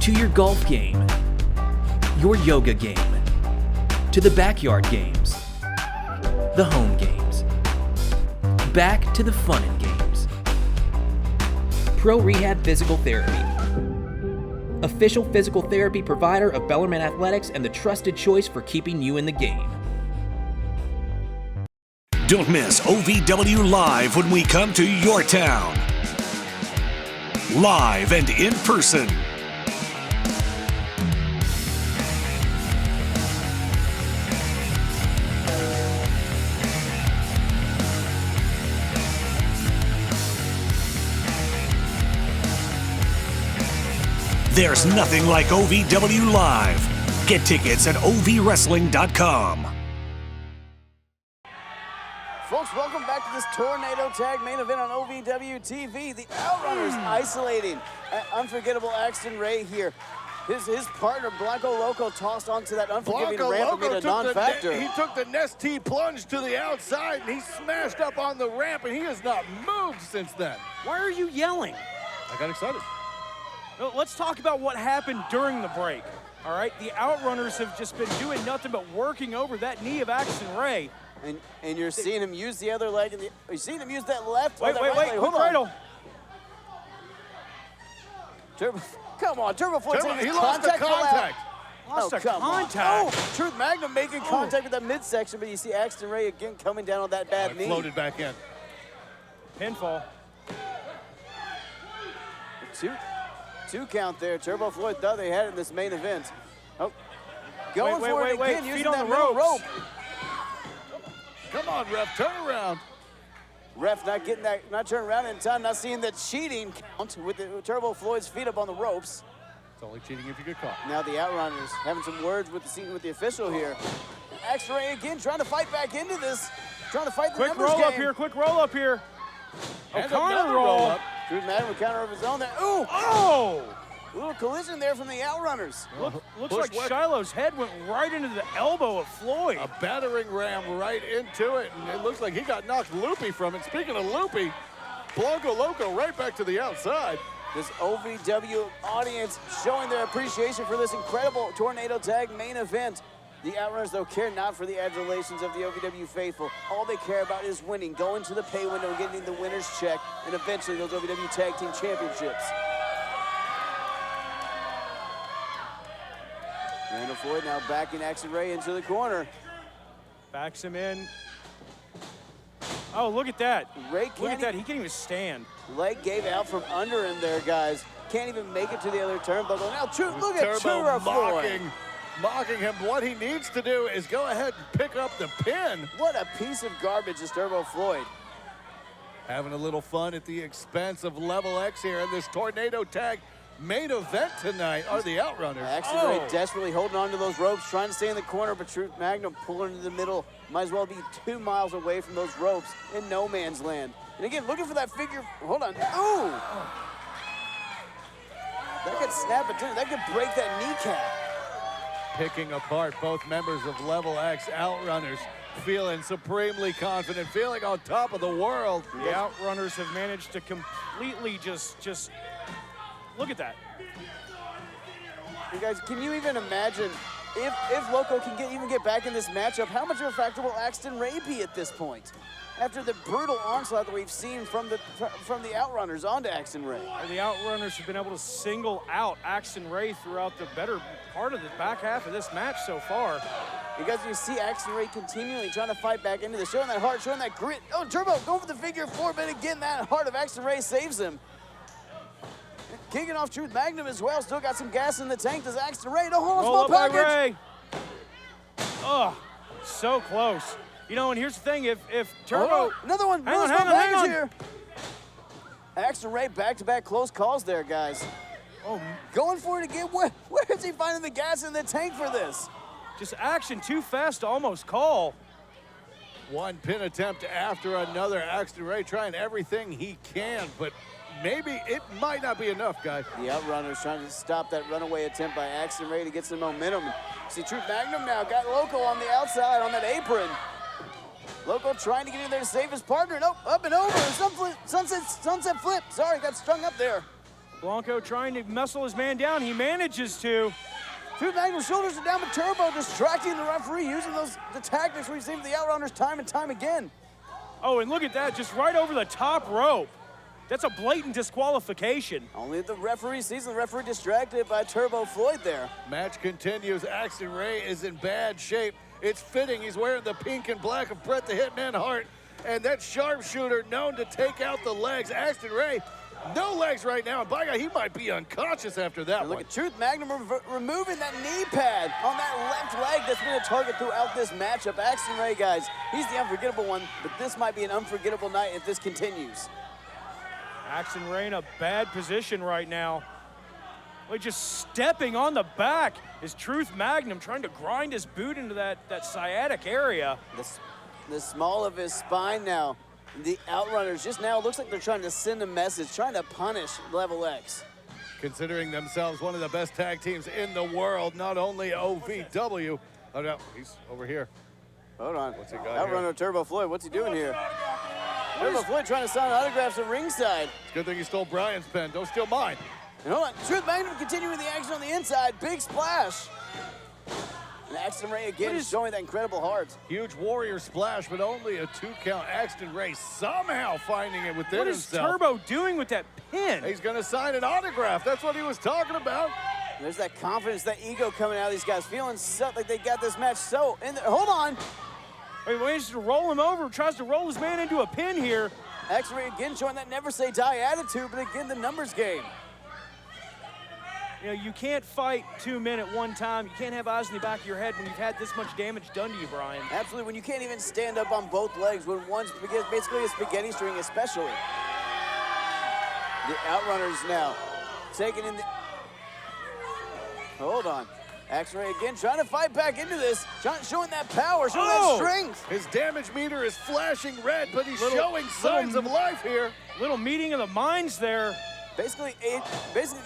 K: to your golf game, your yoga game, to the backyard games, the home games, back to the fun and games. Pro Rehab Physical Therapy, official physical therapy provider of Bellarmine Athletics and the trusted choice for keeping you in the game.
H: Don't miss OVW Live when we come to your town. Live and in person. There's nothing like OVW Live. Get tickets at ovwrestling.com.
B: Folks, welcome back to this Tornado Tag main event on OVW TV. The OutRunners isolating unforgettable Axton Ray here. His partner, Blanco Loco, tossed onto that unforgiving
C: Blanco
B: ramp
C: Loco
B: and made a non-factor.
C: He took the Nest T plunge to the outside, and he smashed up on the ramp, and he has not moved since then.
E: Why are you yelling?
C: I got excited.
E: Well, let's talk about what happened during the break. All right, the OutRunners have just been doing nothing but working over that knee of Axton Ray.
B: And you're seeing him use the other leg, and you're seeing him use that left.
E: Wait, quick cradle.
B: Turbo, come on, Turbo Floyd.
C: He lost the contact.
E: Lost the contact.
B: Oh, Truth Magnum making contact with that midsection, but you see Axton Ray again coming down on that bad knee.
C: Floated back in.
E: Pinfall.
B: Two count there. Turbo Floyd thought they had it in this main event. Oh, going for it again, using that middle rope.
C: Come on, ref, turn around.
B: Ref not getting that, not turning around in time, not seeing the cheating count with Turbo Floyd's feet up on the ropes.
C: It's only cheating if you get caught.
B: Now the OutRunners having some words with the official here. Axton Ray again trying to fight back into this, trying to fight the numbers game.
E: Quick roll up here.
B: And
E: O'Connor roll up.
B: Truth Magnum with counter of his own there. Ooh!
E: Oh!
B: A little collision there from the OutRunners.
E: Looks like Shiloh's head went right into the elbow of Floyd.
C: A battering ram right into it, and it looks like he got knocked loopy from it. Speaking of loopy, Blanco Loco right back to the outside.
B: This OVW audience showing their appreciation for this incredible Tornado Tag main event. The OutRunners, though, care not for the adulations of the OVW faithful. All they care about is winning, going to the pay window, getting the winner's check, and eventually those OVW Tag Team Championships. Randall Floyd now backing Axton Ray into the corner.
E: Backs him in. Oh, look at that.
B: Ray
E: look at that. He can't even stand.
B: Leg gave out from under him there, guys. Can't even make it to the other turnbuckle. Now, look at Turbo Floyd.
C: Mocking him. What he needs to do is go ahead and pick up the pin.
B: What a piece of garbage is Turbo Floyd.
C: Having a little fun at the expense of Level X here in this Tornado Tag main event tonight are the OutRunners.
B: Axton Ray desperately holding on to those ropes, trying to stay in the corner, but Truth Magnum pulling into the middle. Might as well be 2 miles away from those ropes in no man's land. And again, looking for that figure. Hold on. Ooh! That could snap it, too. That could break that kneecap.
C: Picking apart both members of Level X OutRunners, feeling supremely confident, feeling on top of the world.
E: The OutRunners have managed to completely just look at that.
B: You guys, can you even imagine if Loco can even get back in this matchup, how much of a factor will Axton Ray be at this point? After the brutal onslaught that we've seen from the OutRunners onto Axton Ray.
E: The OutRunners have been able to single out Axton Ray throughout the better part of the back half of this match so far.
B: You guys, you see Axton Ray continually trying to fight back into this, showing that heart, showing that grit. Oh, Turbo going for the figure 4, but again, that heart of Axton Ray saves him. Kicking off Truth Magnum as well. Still got some gas in the tank. Does Axton Ray? No, hold on, small package.
E: Ray. Oh, so close. You know, and here's the thing, if Turbo...
B: Oh, another one, hang on here. Axton Ray back-to-back close calls there, guys.
E: Oh,
B: going for it again. Where is he finding the gas in the tank for this?
E: Just action too fast to almost call.
C: One pin attempt after another. Axton Ray trying everything he can, but maybe it might not be enough, guys.
B: The OutRunners trying to stop that runaway attempt by Axton Ray to get some momentum. See, Truth Magnum now got Loco on the outside on that apron. Loco trying to get in there to save his partner. Nope, up and over. Sunset flip. Sorry, got strung up there.
E: Blanco trying to muscle his man down. He manages to.
B: Truth Magnum's shoulders are down, but Turbo distracting the referee, using the tactics we've seen from the OutRunners time and time again.
E: Oh, and look at that, just right over the top rope. That's a blatant disqualification.
B: Only the referee sees the referee distracted by Turbo Floyd there.
C: Match continues. Axton Ray is in bad shape. It's fitting. He's wearing the pink and black of Bret the Hitman Hart. And that sharpshooter known to take out the legs. Axton Ray, no legs right now. And by God, he might be unconscious after that one.
B: Look at Truth Magnum removing that knee pad on that left leg that's been a target throughout this matchup. Axton Ray, guys, he's the unforgettable one, but this might be an unforgettable night if this continues.
E: Axton Ray in a bad position right now. Like just stepping on the back is Truth Magnum trying to grind his boot into that sciatic area.
B: The small of his spine now. The OutRunners just now looks like they're trying to send a message, trying to punish Level X.
C: Considering themselves one of the best tag teams in the world, not only OVW. Oh no, he's over here.
B: Hold on.
C: What's he got
B: OutRunner
C: here?
B: Turbo Floyd, what's he doing here? Turbo Floyd trying to sign autographs at ringside.
C: It's a good thing he stole Brian's pen. Don't steal mine.
B: And hold on, Truth Magnum continuing the action on the inside. Big splash. And Axton Ray again showing that incredible heart.
C: Huge warrior splash, but only a 2 count. Axton Ray somehow finding it within himself.
E: What is Turbo doing with that pin?
C: He's going to sign an autograph. That's what he was talking about.
B: There's that confidence, that ego coming out of these guys, feeling so like they got this match so in there. Hold on.
E: He manages to roll him over, tries to roll his man into a pin here.
B: Axton Ray again showing that never say die attitude, but again the numbers game.
E: You know, you can't fight 2 men at one time. You can't have eyes in the back of your head when you've had this much damage done to you, Brian.
B: Absolutely, when you can't even stand up on both legs, when one's basically a spaghetti string especially. The OutRunners now taking in the... Hold on. Axton Ray again trying to fight back into this, showing that power, showing that strength.
C: His damage meter is flashing red, but he's showing signs of life here.
E: Little meeting of the minds there.
B: Basically,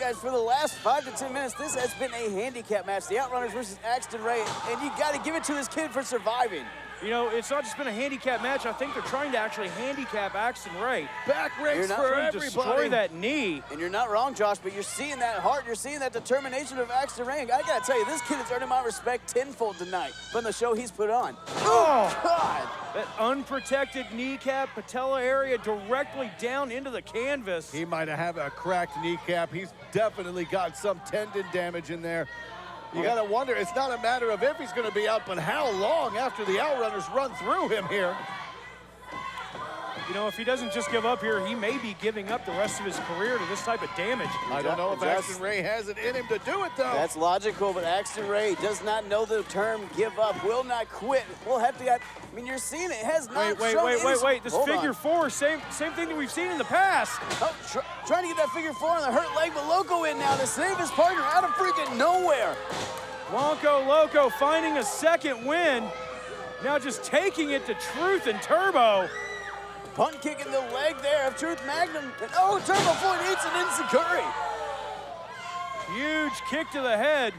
B: guys, for the last 5 to 10 minutes, this has been a handicap match. The OutRunners versus Axton Ray, and you got to give it to this kid for surviving.
E: You know, it's not just been a handicap match. I think they're trying to actually handicap Axton Ray.
C: Back rakes for everybody.
E: Destroy that knee.
B: And you're not wrong, Josh, but you're seeing that heart, you're seeing that determination of Axton Ray. I got to tell you, this kid is earning my respect tenfold tonight from the show he's put on.
E: Oh,
B: God.
E: That unprotected kneecap, patella area directly down into the canvas.
C: He might have a cracked kneecap. He's definitely got some tendon damage in there. You got to wonder, it's not a matter of if he's going to be out, but how long after the OutRunners run through him here.
E: You know, if he doesn't just give up here, he may be giving up the rest of his career to this type of damage.
C: I don't know if Axton Ray has it in him to do it, though.
B: That's logical, but Axton Ray does not know the term give up, will not quit. We'll have to get, I mean, you're seeing it. It has not
E: Wait. This figure four, same thing that we've seen in the past.
B: Oh, trying to get that figure four on the hurt leg, but Loco in now to save his partner out of freaking nowhere.
E: Blanco Loco finding a second win. Now just taking it to Truth and Turbo.
B: Punt kick in the leg there of Truth Magnum. And oh, Turbo Floyd eats an enziguri.
E: Huge kick to the head.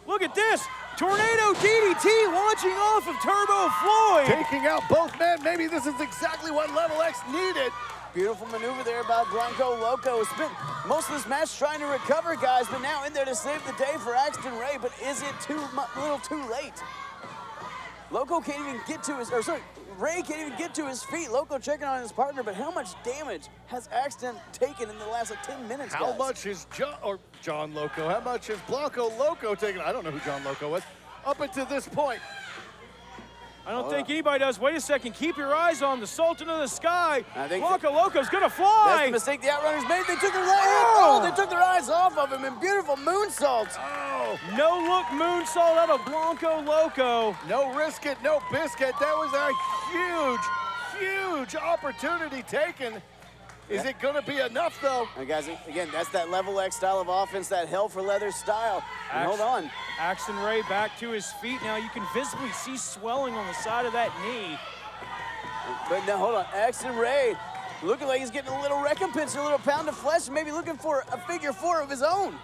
E: Look at this. Tornado DDT launching off of Turbo Floyd.
C: Taking out both men. Maybe this is exactly what Level X needed.
B: Beautiful maneuver there by Blanco Loco. Spent most of this match trying to recover, guys, but now in there to save the day for Axton Ray. But is it a little too late? Loco can't even get to his, Ray can't even get to his feet. Loco checking on his partner, but how much damage has Axton taken in the last 10 minutes,
C: How
B: guys?
C: much is John Loco? How much is Blanco Loco taken? I don't know who John Loco was. Up until this point.
E: I don't think anybody does. Wait a second. Keep your eyes on the Sultan of the Sky. Blanco Loco's gonna fly.
B: That's the mistake the OutRunners made. They took their they took their eyes off of him, and beautiful moonsaults.
E: Oh, no look moonsault out of Blanco Loco.
C: No risk it, no biscuit. That was a huge opportunity taken. Is it gonna be enough though?
B: And guys, again, that's that Level X style of offense, that hell for leather style. And hold on.
E: Axton Ray back to his feet now. You can visibly see swelling on the side of that knee.
B: But now, hold on. Axton Ray looking like he's getting a little recompense, a little pound of flesh, and maybe looking for a figure four of his own.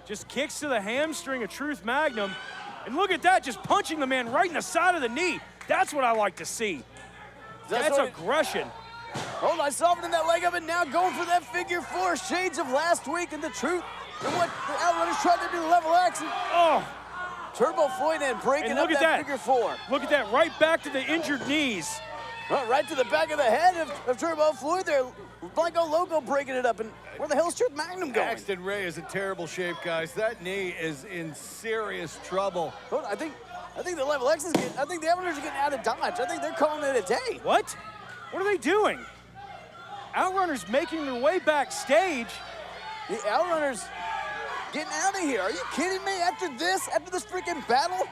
E: Just kicks to the hamstring of Truth Magnum. And look at that, just punching the man right in the side of the knee. That's what I like to see. That's aggression.
B: Hold on, softening that leg up and now going for that figure four. Shades of last week and the Truth and what the OutRunners tried to do to Level X.
E: Oh!
B: Turbo Floyd and breaking up that figure four.
E: Look at that, right back to the injured knees.
B: Right to the back of the head of Turbo Floyd there. Blanco Loco breaking it up. And where the hell is Truth Magnum going?
C: Axton Ray is in terrible shape, guys. That knee is in serious trouble.
B: Hold on, I think the Level X is getting, I think the OutRunners are getting out of Dodge. I think they're calling it a day.
E: What? What are they doing? OutRunners making their way backstage.
B: The OutRunners getting out of here. Are you kidding me? After this freaking battle?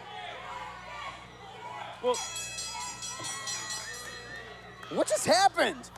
E: Well,
B: what just happened?